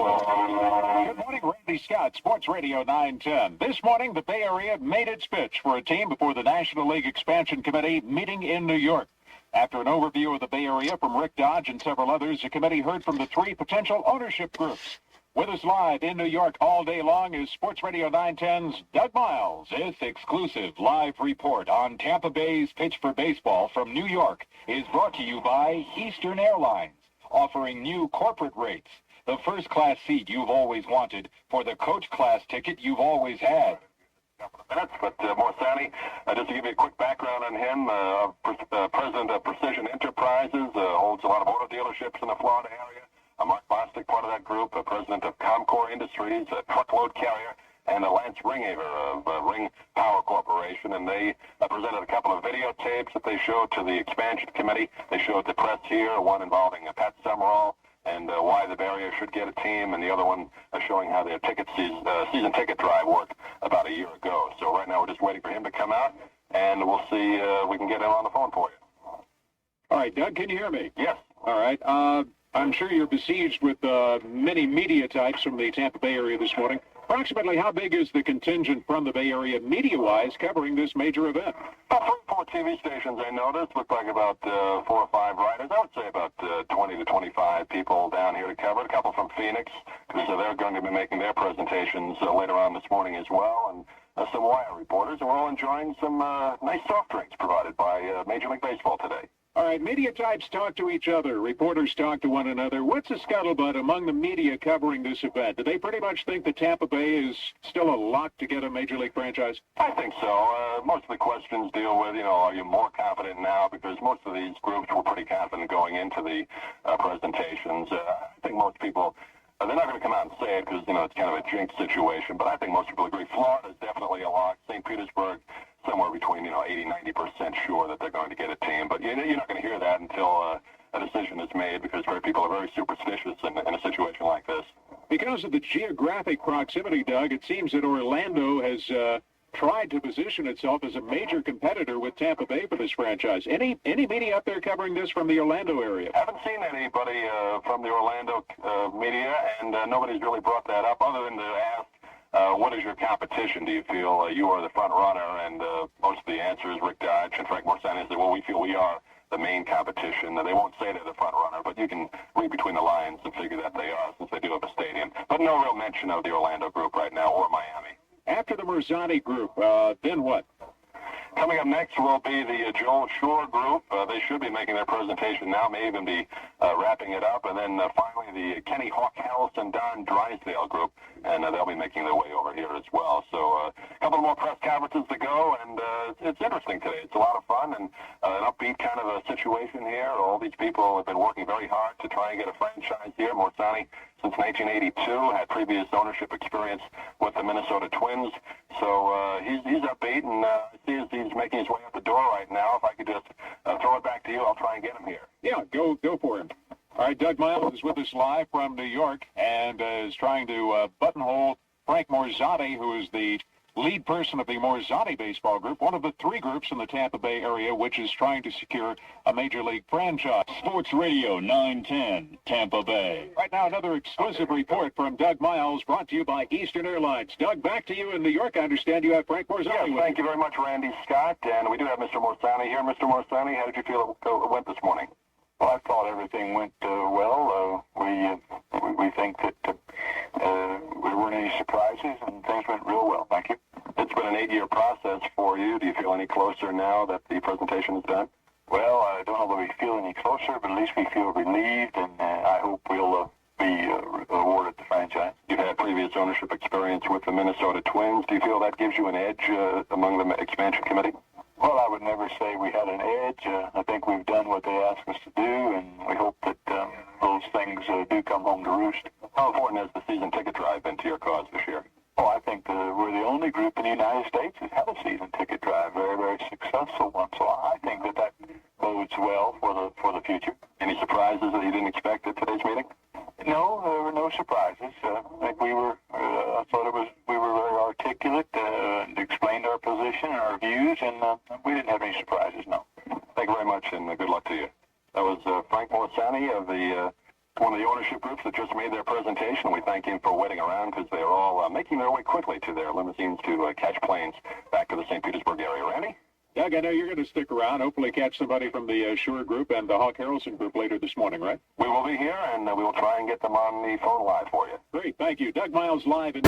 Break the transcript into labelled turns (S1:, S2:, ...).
S1: Good morning, Randy Scott, Sports Radio 910. This morning, the Bay Area made its pitch for a team before the National League Expansion Committee meeting in New York. After an overview of the Bay Area from Rick Dodge and several others, the committee heard from the three potential ownership groups. With us live in New York all day long is Sports Radio 910's Doug Miles. This exclusive live report on Tampa Bay's pitch for baseball from New York is brought to you by Eastern Airlines, offering new corporate rates, the first-class seat you've always wanted for the coach class ticket you've always had.
S2: Minutes, but Morsani, just to give you a quick background on him, president of Precision Enterprises, holds a lot of auto dealerships in the Florida area. Mark Bostic, part of that group, president of Comcor Industries, a truckload carrier, and Lance Ringhaver of Ring Power Corporation. And they presented a couple of videotapes that they showed to the expansion committee. They showed the press here, one involving Pat Summerall and why the Bay Area should get a team, and the other one showing how their season ticket drive worked about a year ago. So right now we're just waiting for him to come out, and we'll see if we can get him on the phone for you.
S1: All right, Doug, can you hear me?
S2: Yes.
S1: All right. I'm sure you're besieged with many media types from the Tampa Bay area this morning. Approximately how big is the contingent from the Bay Area media-wise covering this major event?
S2: About 3 or 4 TV stations I noticed. Looked like about 4 or 5 writers. I would say about 20 to 25 people down here to cover it. A couple from Phoenix, because they're going to be making their presentations later on this morning as well. And some wire reporters. And we're all enjoying some nice soft drinks provided by Major League Baseball today.
S1: All right, media types talk to each other. Reporters talk to one another. What's the scuttlebutt among the media covering this event? Do they pretty much think that Tampa Bay is still a lock to get a Major League franchise?
S2: I think so. Most of the questions deal with, are you more confident now? Because most of these groups were pretty confident going into the presentations. I think most people, they're not going to come out and say it because, it's kind of a jinx situation. But I think most people agree. Florida is definitely a lock. St. Petersburg, somewhere between 80-90% sure that they're going to get a team, but you're not going to hear that until a decision is made, because people are very superstitious in a situation like this.
S1: Because of the geographic proximity, Doug, it seems that Orlando has tried to position itself as a major competitor with Tampa Bay for this franchise. Any media up there covering this from the Orlando area?
S2: Haven't seen anybody from the Orlando media, and nobody's really brought that up other than to ask, what is your competition? Do you feel you are the front runner? And most of the answers, Rick Dodge and Frank Morsani, say, well, we feel we are the main competition. They won't say they're the front runner, but you can read between the lines and figure that they are, since they do have a stadium. But no real mention of the Orlando group right now, or Miami.
S1: After the Morsani group, then what?
S2: Coming up next will be the Joel Shore group. They should be making their presentation now, may even be wrapping it up. And then finally the Kenny Hawk Harrelson, Don Drysdale group, and they'll be making their way over here as well. So a couple more press conferences to go, and it's interesting today. It's a lot of fun and an upbeat kind of a situation here. All these people have been working very hard to try and get a franchise here. Morsani, since 1982, had previous ownership experience with the Minnesota Twins. So he's upbeat, and I see as he's making his way out the door right now. If I could just throw it back to you, I'll try and get him here.
S1: Yeah, go for him. All right, Doug Miles is with us live from New York and is trying to buttonhole Frank Morsani, who is the lead person of the Morsani baseball group, one of the 3 groups in the Tampa Bay area which is trying to secure a Major League franchise.
S3: Sports Radio 910, Tampa Bay.
S1: Right now, another exclusive report from Doug Miles, brought to you by Eastern Airlines. Doug, back to you in New York. I understand you have Frank Morsani with you.
S2: Thank you very much, Randy Scott. And we do have Mr. Morsani here. Mr. Morsani, how did you feel it went this morning?
S4: Well, I thought everything went well. We think that there weren't any surprises, and things went real well. Thank you.
S2: It's been an 8-year process for you. Do you feel any closer now that the presentation is done?
S4: Well, I don't know that we feel any closer, but at least we feel relieved, and I hope we'll be awarded the franchise.
S2: You've had previous ownership experience with the Minnesota Twins. Do you feel that gives you an edge among the expansion committee?
S4: Well, I would never say we had an edge. I think we've done what they asked us to do, and we hope that those things do come home to roost.
S2: How important has the season ticket drive been to your cause this year?
S4: Oh, I think we're the only group in the United States that had a season ticket drive, very, very successful one. So I think that bodes well for the future.
S2: Any surprises that you didn't expect at today's meeting?
S4: No, there were no surprises. I think I thought we were very articulate and explained our position and our views, and we didn't have any surprises, no.
S2: Thank you very much, and good luck to you. That was Frank Morsani of the one of the ownership groups that just made their presentation. We thank him for waiting around because they are all making their way quickly to their limousines to catch planes back to the St. Petersburg area. Randy?
S1: Doug, I know you're going to stick around, hopefully catch somebody from the Shure group and the Hawk Harrelson group later this morning, right?
S2: We will be here, and we will try and get them on the phone live for you.
S1: Great, thank you. Doug Miles live in...